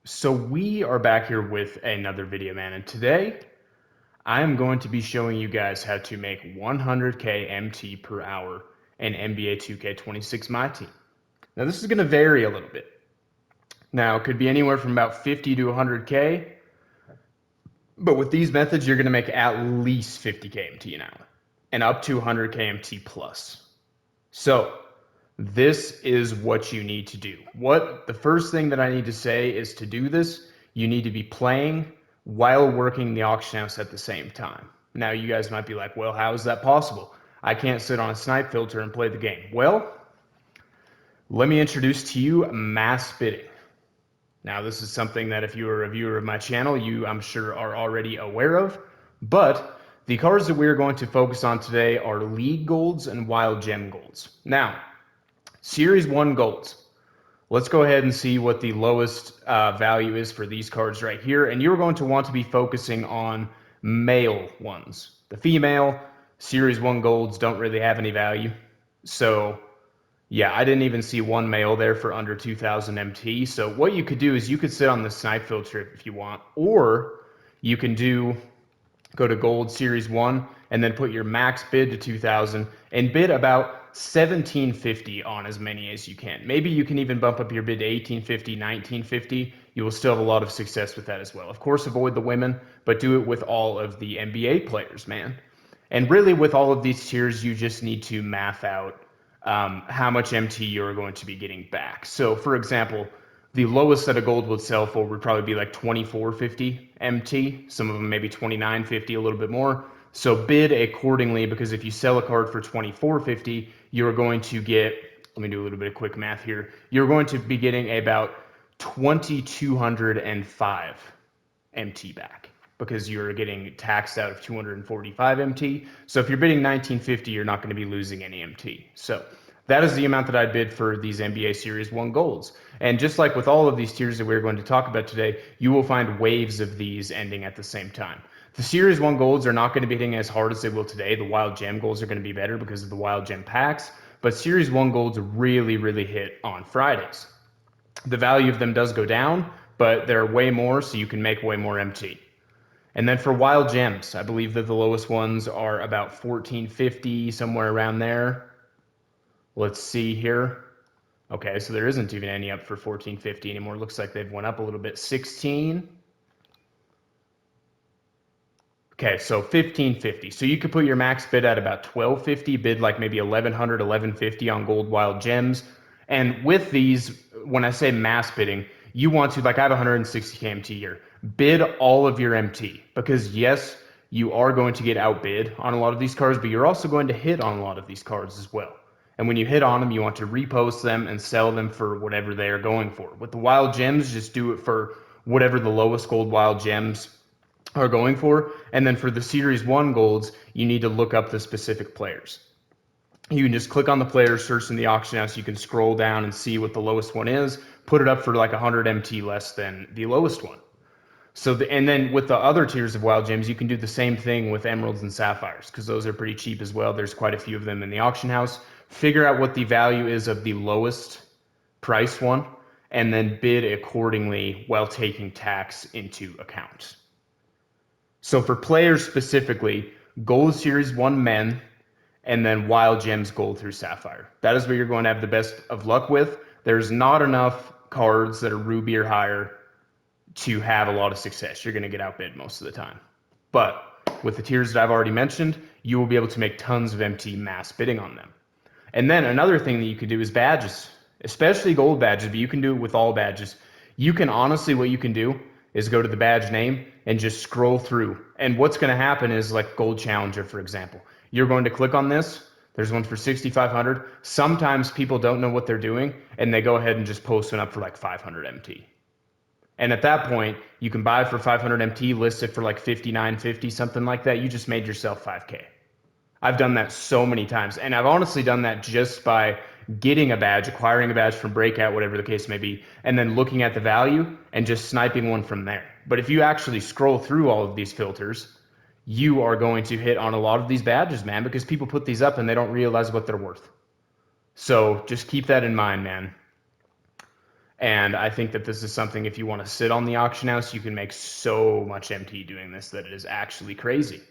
So we are back here with another video, man, and today I am going to be showing you guys how to make 100k MT per hour in NBA 2K26 Myteam. Now this is going to vary a little bit. Now it could be anywhere from about 50 to 100k, but with these methods you're going to make at least 50k MT an hour and up to 100k MT plus. So this is what you need to do. The first thing that I need to say is to do this, you need to be playing while working the auction house at the same time. Now you guys might be like, well, how is that possible? I can't sit on a snipe filter and play the game. Well, let me introduce to you mass bidding. Now this is something that if you are a viewer of my channel, you I'm sure are already aware of, but the cards that we're going to focus on today are league golds and wild gem golds. Now, Series 1 golds. Let's go ahead and see what the lowest value is for these cards right here. And you're going to want to be focusing on male ones. The female Series 1 golds don't really have any value. So yeah, I didn't even see one male there for under 2000 MT. So what you could do is you could sit on the snipe filter if you want, or you can go to gold Series 1 and then put your max bid to 2000 and bid about 1750 on as many as you can. Maybe you can even bump up your bid to 1850, 1950. You will still have a lot of success with that as well. Of course, avoid the women, but do it with all of the NBA players, man. And really with all of these tiers, you just need to math out how much MT you're going to be getting back. So for example, the lowest that a gold would sell for would probably be like 2450 MT. Some of them maybe 2950, a little bit more. So bid accordingly, because if you sell a card for 2450, you're going to get, let me do a little bit of quick math here. You're going to be getting about 2205 MT back because you're getting taxed out of 245 MT. So if you're bidding 1950, you're not going to be losing any MT. So that is the amount that I bid for these NBA Series 1 golds. And just like with all of these tiers that we're going to talk about today, you will find waves of these ending at the same time. The Series 1 golds are not going to be hitting as hard as they will today. The Wild Gem golds are going to be better because of the Wild Gem packs. But Series 1 golds really, really hit on Fridays. The value of them does go down, but they're way more, so you can make way more MT. And then for Wild Gems, I believe that the lowest ones are about 1450, somewhere around there. Let's see here. Okay, so there isn't even any up for 1450 anymore. Looks like they've went up a little bit. 16. Okay, so 1550. So you could put your max bid at about 1250, bid like maybe 1100, 1150 on gold wild gems. And with these, when I say mass bidding, you want to, like I have 160k MT here, bid all of your MT, because yes, you are going to get outbid on a lot of these cards, but you're also going to hit on a lot of these cards as well. And when you hit on them, you want to repost them and sell them for whatever they are going for. With the wild gems, just do it for whatever the lowest gold wild gems are going for. And then for the Series 1 golds, you need to look up the specific players. You can just click on the player, search in the auction house. You can scroll down and see what the lowest one is, put it up for like 100 MT less than the lowest one. So, and then with the other tiers of wild gems, you can do the same thing with emeralds and sapphires, because those are pretty cheap as well. There's quite a few of them in the auction house. Figure out what the value is of the lowest price one, and then bid accordingly while taking tax into account. So for players specifically, Gold Series 1 men, and then Wild Gems Gold through Sapphire. That is where you're going to have the best of luck with. There's not enough cards that are Ruby or higher to have a lot of success. You're going to get outbid most of the time. But with the tiers that I've already mentioned, you will be able to make tons of MT mass bidding on them. And then another thing that you can do is badges, especially gold badges, but you can do it with all badges. You can honestly, what you can do is go to the badge name and just scroll through. And what's going to happen is like Gold Challenger, for example. You're going to click on this. There's one for 6,500. Sometimes people don't know what they're doing, and they go ahead and just post one up for like 500 MT. And at that point, you can buy for 500 MT, list it for like 59.50, something like that. You just made yourself 5K. I've done that so many times, and I've honestly done that just by getting a badge, acquiring a badge from breakout, whatever the case may be, and then looking at the value and just sniping one from there. But if you actually scroll through all of these filters, you are going to hit on a lot of these badges, man, because people put these up and they don't realize what they're worth. So just keep that in mind, man. And I think that this is something, if you want to sit on the auction house, you can make so much MT doing this that it is actually crazy.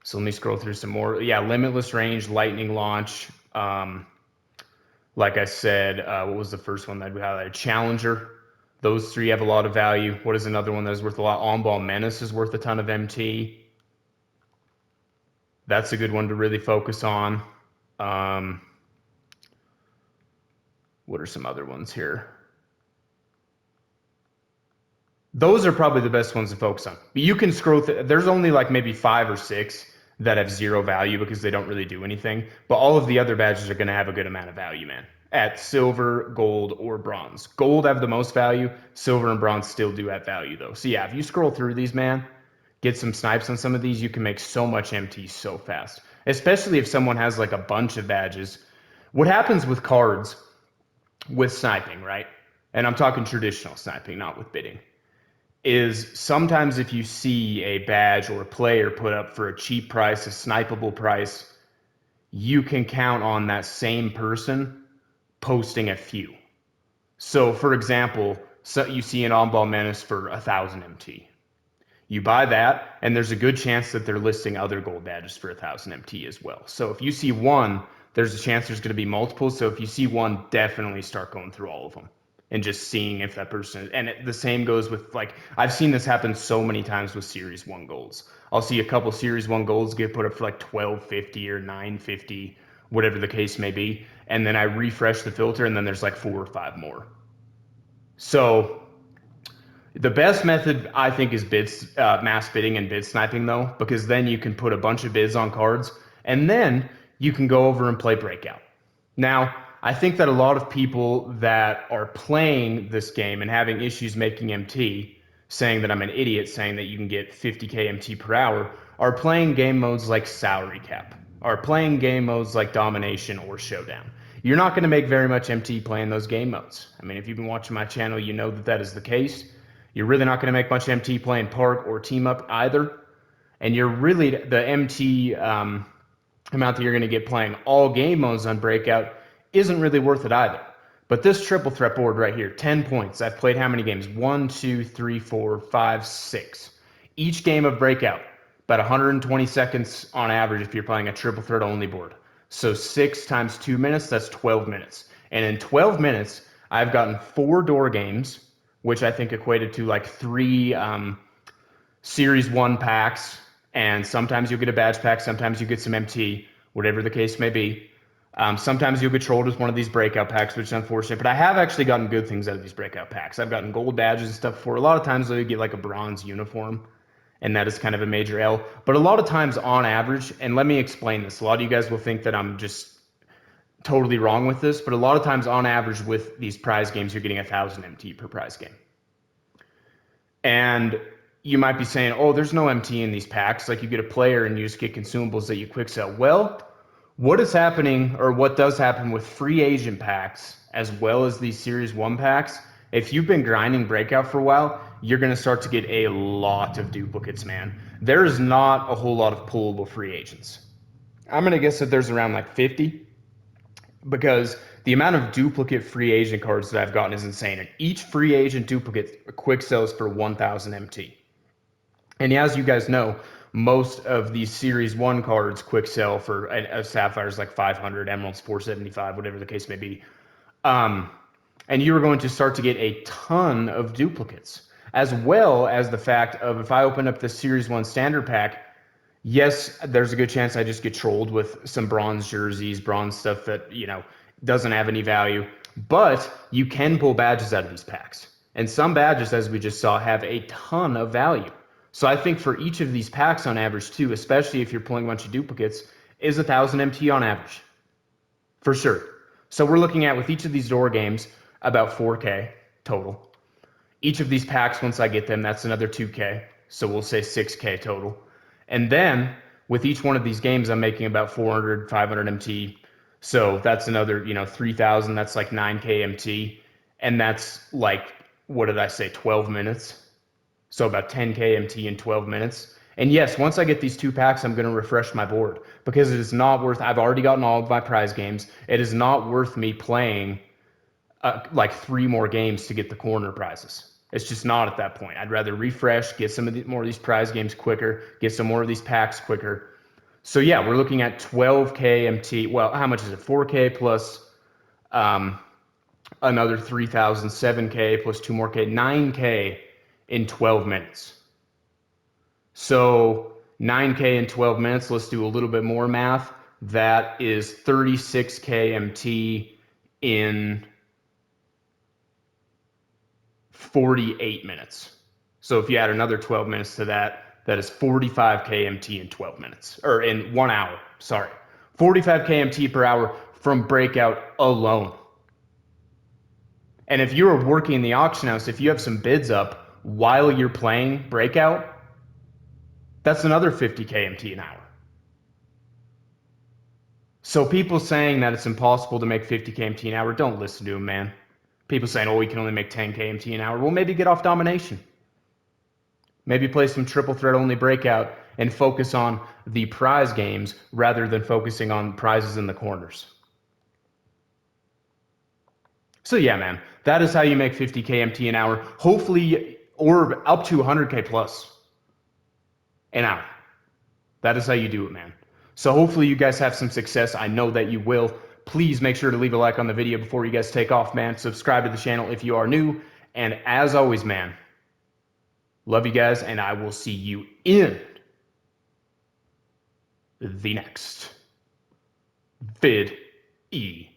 So let me scroll through some more. Yeah, limitless range, lightning launch. Like I said, what was the first one that we highlighted? Challenger. Those three have a lot of value. What is another one that's worth a lot? On-ball menace is worth a ton of MT. That's a good one to really focus on. What are some other ones here? Those are probably the best ones to focus on. But you can scroll through. There's only like maybe 5 or 6 that have 0 value because they don't really do anything. But all of the other badges are going to have a good amount of value, man. At silver, gold, or bronze. Gold have the most value. Silver and bronze still do have value, though. So yeah, if you scroll through these, man, get some snipes on some of these, you can make so much MT so fast. Especially if someone has like a bunch of badges. What happens with cards with sniping, right? And I'm talking traditional sniping, not with bidding, is sometimes if you see a badge or a player put up for a cheap price, a snipeable price, you can count on that same person posting a few. So for example, so you see an on-ball menace for 1,000 MT. You buy that, and there's a good chance that they're listing other gold badges for 1,000 MT as well. So if you see one, there's a chance there's going to be multiple. So if you see one, definitely start going through all of them and just seeing if that person, and the same goes with, like, I've seen this happen so many times with Series 1 golds. I'll see a couple Series 1 golds get put up for like 1250 or 950, whatever the case may be, and then I refresh the filter, and then there's like 4 or 5 more. So the best method, I think, is mass bidding and bid sniping, though, because then you can put a bunch of bids on cards, and then you can go over and play breakout. Now, I think that a lot of people that are playing this game and having issues making MT, saying that I'm an idiot, saying that you can get 50k MT per hour, are playing game modes like Salary Cap, are playing game modes like Domination or Showdown. You're not going to make very much MT playing those game modes. I mean, if you've been watching my channel, you know that that is the case. You're really not going to make much MT playing Park or Team Up either. And you're really, the MT amount that you're going to get playing all game modes on Breakout isn't really worth it either. But this triple threat board right here, 10 points. I've played how many games? 1, 2, 3, 4, 5, 6. Each game of Breakout, about 120 seconds on average if you're playing a triple threat only board. So 6 times 2 minutes, that's 12 minutes. And in 12 minutes, I've gotten 4 door games, which I think equated to like 3 Series 1 packs, and sometimes you'll get a badge pack, sometimes you get some MT, whatever the case may be. Sometimes you'll get trolled with one of these breakout packs, which is unfortunate, but I have actually gotten good things out of these breakout packs. I've gotten gold badges and stuff before. A lot of times you get like a bronze uniform, and that is kind of a major L. But a lot of times on average, and let me explain this, a lot of you guys will think that I'm just totally wrong with this, but a lot of times on average with these prize games, you're getting 1,000 MT per prize game. And you might be saying, oh, there's no MT in these packs. Like, you get a player and you just get consumables that you quick sell. Well, what is happening, or what does happen with free agent packs as well as these Series 1 packs, if you've been grinding Breakout for a while, you're going to start to get a lot of duplicates, man. There is not a whole lot of pullable free agents. I'm going to guess that there's around like 50, because the amount of duplicate free agent cards that I've gotten is insane. And each free agent duplicate quick sells for 1,000 MT. And as you guys know, most of these Series 1 cards quick sell for a Sapphire's like 500, Emerald's 475, whatever the case may be. And you're going to start to get a ton of duplicates, as well as the fact of, if I open up the Series 1 standard pack, yes, there's a good chance I just get trolled with some bronze jerseys, bronze stuff that, you know, doesn't have any value. But you can pull badges out of these packs. And some badges, as we just saw, have a ton of value. So I think for each of these packs on average too, especially if you're pulling a bunch of duplicates, is 1,000 MT on average. For sure. So we're looking at, with each of these door games, about 4K total. Each of these packs, once I get them, that's another 2K. So we'll say 6K total. And then with each one of these games, I'm making about 400, 500 MT. So that's another, 3,000. That's like 9K MT. And that's like, what did I say, 12 minutes? So about 10K MT in 12 minutes. And yes, once I get these 2 packs, I'm going to refresh my board, because it is not worth, I've already gotten all of my prize games. It is not worth me playing like 3 more games to get the corner prizes. It's just not at that point. I'd rather refresh, get some of more of these prize games quicker, get some more of these packs quicker. So yeah, we're looking at 12K MT. Well, how much is it? 4K plus another 3,000, 7K plus 2 more K, 9K in 12 minutes. So 9K in 12 minutes, let's do a little bit more math. That is 36K MT in 48 minutes. So if you add another 12 minutes to that, that is 45K MT in 12 minutes, or in 1 hour, sorry. 45K MT per hour from breakout alone. And if you're working the auction house, if you have some bids up while you're playing breakout, that's another 50K MT an hour. So people saying that it's impossible to make 50K MT an hour, don't listen to them, man. People saying, oh, we can only make 10K MT an hour. Well, maybe get off domination. Maybe play some triple threat only breakout and focus on the prize games rather than focusing on prizes in the corners. So yeah, man, that is how you make 50K MT an hour. Hopefully, or up to 100K plus an hour. That is how you do it, man. So hopefully you guys have some success. I know that you will. Please make sure to leave a like on the video before you guys take off, man. Subscribe to the channel if you are new. And as always, man, love you guys, and I will see you in the next video.